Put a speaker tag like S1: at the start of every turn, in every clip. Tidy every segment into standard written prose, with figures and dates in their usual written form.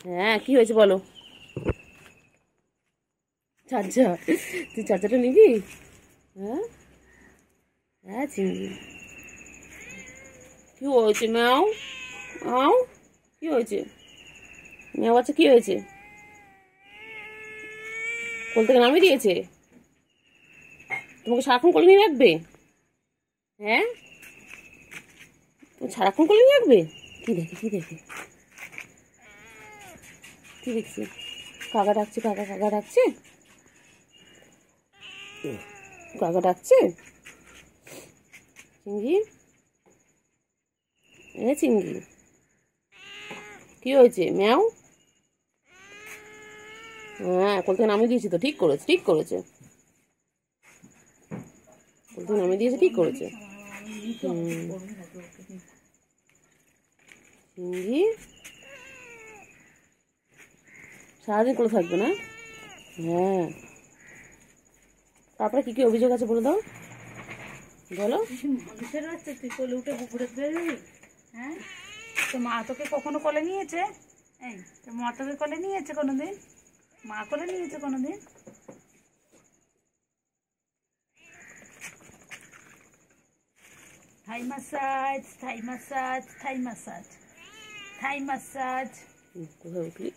S1: হ্যাঁ, কি হয়েছে বলো? চার্জার? তুই চার্জারটা নিবি? হ্যাঁ হ্যাঁ চিংড়ি, কি হয়েছে ম্যাও? আও, কি হয়েছে? ম্যাও বাচ্চা কি হয়েছে? কোল থেকে নামিয়ে দিয়েছে? তোমাকে সারাক্ষণ কোলে নিয়ে রাখবে? হ্যাঁ, তুমি সারাক্ষণ কোলে নিয়ে রাখবে? কি দেখে, কি দেখে, কি দেখছি? কাকা ডাকছে, কাকা কাকা ডাকছে, কাকা ডাকছে। চিংড়ি, এ চিংড়ি, কি হয়েছে ম্যাও? হ্যাঁ, কোল থেকে নামিয়ে দিয়েছি তো, ঠিক করেছে, ঠিক করেছে। কোল থেকে নামিয়ে দিয়েছে, ঠিক করেছে। চিংড়ি সারাদিন কোলে থাকবে না? হ্যাঁ, তারপরে কি কি অভিযোগ আছে বলে দাও, বলো।
S2: মানুষের বাচ্চা তুই কোলে উঠে ঘুরে বেরোবি? হ্যাঁ, তো মা তোকে কখনো কোলে নিয়েছে? এই, তো মা তোকে কোলে নিয়েছে কোনোদিন? মা কোলে নিয়েছে কোনোদিন? থাই মাসাজ, থাই মাসাজ, থাই মাসাজ, থাই মাসাজ।
S1: কোথায় উঠলি?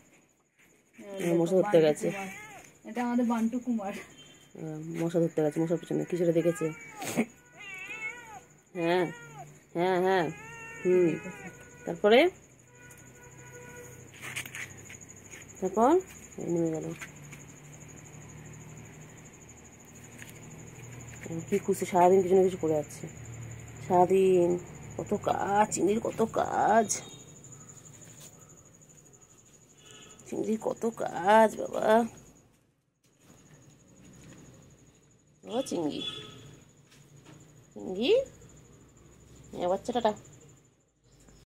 S1: মশা ধরতে গেছে।
S2: এটা আমাদের বান্টু কুমার।
S1: মশা ধরতে গেছে, মশার পিছনে কিছুটা দেখেছে। হ্যাঁ হ্যাঁ হ্যাঁ, তারপরে তারপর নেমে গেল। কি খুশি, সারাদিন কিছু না কিছু করে যাচ্ছে। সারাদিন কত কাজ, চিংড়ির কত কাজ, চিংড়ির কত কাজ বাবা। ও চিংড়ি, চিংড়ি, বাচ্চাটা